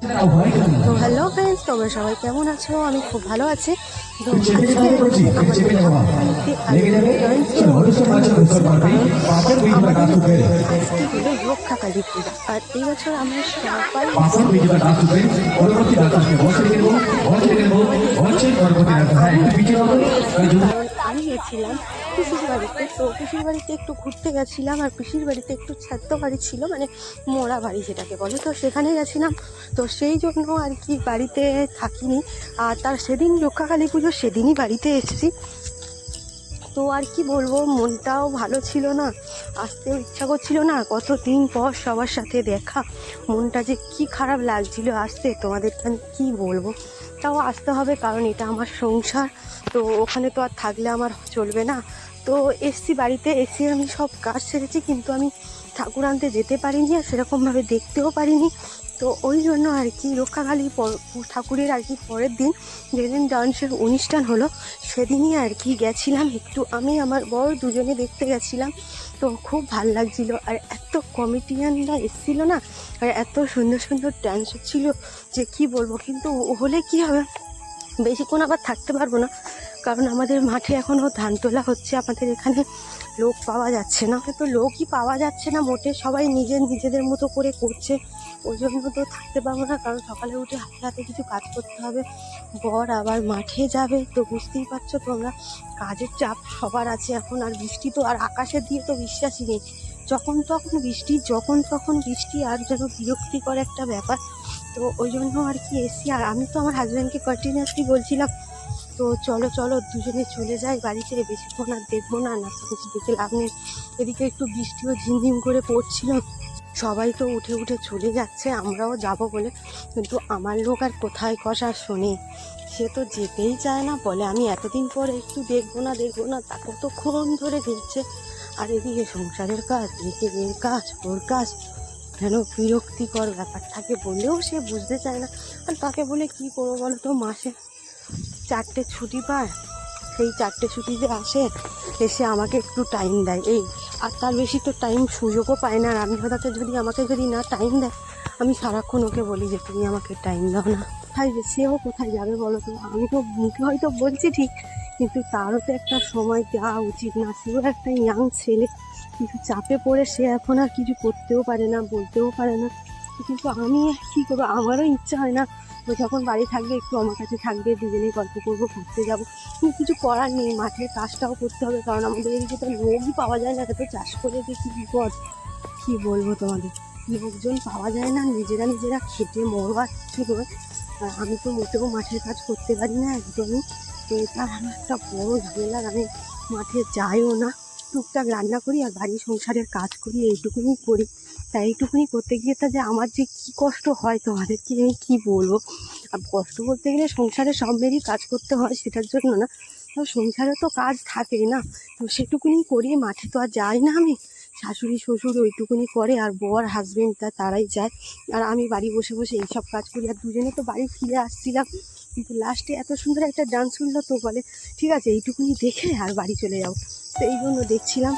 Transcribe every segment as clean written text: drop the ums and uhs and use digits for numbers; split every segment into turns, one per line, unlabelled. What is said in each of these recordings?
তো hello friends, তোমরা সবাই কেমন আছো? আমি খুব ভালো আছি। তো আজকে হলো রক্ষাকালী পূজা, আর এই বছর আমরা সবাই কারণ আমি গেছিলাম পিসির বাড়িতে। তো পিসির বাড়িতে একটু ঘুরতে গেছিলাম, আর পিসির বাড়িতে একটু ছাদ্য বাড়ি ছিল, মানে মোড়া বাড়ি যেটাকে বলে। তো সেখানে গেছিলাম, তো সেই জন্য আর কি বাড়িতে থাকিনি। আর তার সেদিন রক্ষাকালী পুজো, সেদিনই বাড়িতে এসেছি। তো আর কি বলবো, মনটাও ভালো ছিল না, আসতেও ইচ্ছা করছিল না। কতদিন পর সবার সাথে দেখা, মনটা যে কি খারাপ লাগছিল আসতে, তোমাদেরকে আমি কী বলবো। তাও আসতে হবে, কারণ এটা আমার সংসার। তো ওখানে তো আর থাকলে আমার চলবে না। তো এসছি, বাড়িতে এসে আমি সব কাজ সেরেছি, কিন্তু আমি ঠাকুর আনতে যেতে পারিনি, আর সেরকমভাবে দেখতেও পারিনি। তো ওই জন্য আর কি রক্ষাকালী ঠাকুরের আর কি পরের দিন, যেদিন ডান্সের অনুষ্ঠান হলো, সেদিনই আর কি গেছিলাম একটু, আমি আমার বর দুজনে দেখতে গেছিলাম। তো খুব ভাল লাগছিল, আর এত কমেডিয়ানরা এসেছিলো না, আর এত সুন্দর সুন্দর ডান্স হচ্ছিলো যে কি বলবো। কিন্তু হলে কি হবে, বেশিক্ষণ আবার থাকতে পারবো না, কারণ আমাদের মাঠে এখনও ধান তোলা হচ্ছে। আমাদের এখানে লোক পাওয়া যাচ্ছে না, তো লোকই পাওয়া যাচ্ছে না মোটে, সবাই নিজেদের মতো করে করছে। ওই জন্য তো থাকতে পারবো না, কারণ সকালে উঠে হাতে হাতে কিছু কাজ করতে হবে। বর আবার মাঠে যাবে, তো বুঝতেই পারছো তোমরা, কাজের চাপ সবার আছে এখন। আর বৃষ্টি তো, আর আকাশের দিয়ে তো বিশ্বাসই নেই, যখন তখন বৃষ্টি, আর যেন বিরক্তিকর একটা ব্যাপার। তো ওই জন্য আর কি এসি। আর আমি তো আমার হাজব্যান্ডকে কন্টিনিউয়াসলি বলছিলাম, তো চলো চলো দুজনে চলে যাই বাড়িতে, বেশিক্ষণ আর দেখবো না, নাচতে দেখে লাভ নেই। এদিকে একটু বৃষ্টিও ঝিমঝিম করে পড়ছিল, সবাই তো উঠে উঠে চলে যাচ্ছে, আমরাও যাব বলে। কিন্তু আমার লোক আর কোথায় কথা শোনে, সে তো যেতেই চায় না, বলে আমি এতদিন পরে একটু দেখবো না, তা কতক্ষণ ধরে দেখছে। আর এদিকে সংসারের কাজ, এদিকে এর কাজ, ওর কাজ, যেন বিরক্তিকর ব্যাপার থাকে, বললেও সে বুঝতে চায় না। আর তাকে বলে কি করবো বলো তো, মাসে 4টে ছুটি পায়, সেই 4টে ছুটিতে আসে, এসে আমাকে একটু টাইম দেয়, এই। আর তার বেশি তো টাইম সুযোগও পায় না। আর আমি হঠাৎ আমাকে যদি না টাইম দেয়, আমি সারাক্ষণ ওকে বলি যে তুমি আমাকে টাইম দাও না। কোথায় সেও কোথায় যাবে বলো তো? আমি তো মুখে হয়তো বলছি ঠিক, কিন্তু তারও তো একটা সময় দেওয়া উচিত না? সেও একটা ইয়াং ছেলে, কিন্তু চাপে পড়ে সে এখন আর কিছু করতেও পারে না, বলতেও পারে না। কিন্তু আমি কী করবো, আমারও ইচ্ছা হয় না ও যখন বাড়ি থাকবে একটু আমার কাছে থাকবে, দুজনেই গল্প করবো, ঘুরতে যাবো। কিন্তু কিছু করার নেই, মাঠের কাজটাও করতে হবে, কারণ আমাদের এদিকে তো লোকই পাওয়া যায় না। তো চাষ করে যে কী বিপদ, কী বলবো তোমাদের, লোকজন পাওয়া যায় না, নিজেরা খেটে মরবার কিছু নয়। আর আমি তো মোটেও মাঠের কাজ করতে পারি না একদমই। তো এটা আমার একটা বড় ঝামেলা, আমি মাঠে যাইও না, টুকটাক রান্না করি আর বাড়ি সংসারের কাজ করি, এইটুকুনি করি। তাই এইটুকুনি করতে গিয়ে তা যে আমার যে কী কষ্ট হয় তোমাদেরকে আমি কী বলবো। আর কষ্ট বলতে গেলে সংসারে সব মেয়েরই কাজ করতে হয়, সেটার জন্য না, তো সংসারে তো কাজ থাকেই না, তো সেটুকুনি করি। মাঠে তো আর যাই না আমি, শাশুড়ি শ্বশুর ওইটুকুনি করে, আর বর হাজবেন্ড তারাই যায়। আর আমি বাড়ি বসে বসে এইসব কাজ করি। আর দুজনে তো বাড়ি ফিরে আসছিলাম, কিন্তু লাস্টে এত সুন্দর একটা ডান্স করলো, তো বলে ঠিক আছে এইটুকুনি দেখে আর বাড়ি চলে যাও। তো এই জন্য দেখছিলাম।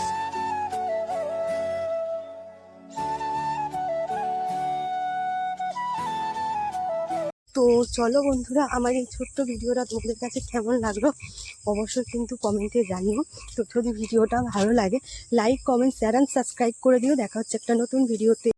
তো চলো বন্ধুরা, আমার এই ছোট্ট ভিডিওটা তোমাদের কাছে কেমন লাগলো অবশ্যই কিন্তু কমেন্টে জানিও। তো যদি ভিডিওটা ভালো লাগে, like, comment, share and subscribe করে দিও। দেখা হচ্ছে একটা নতুন ভিডিওতে।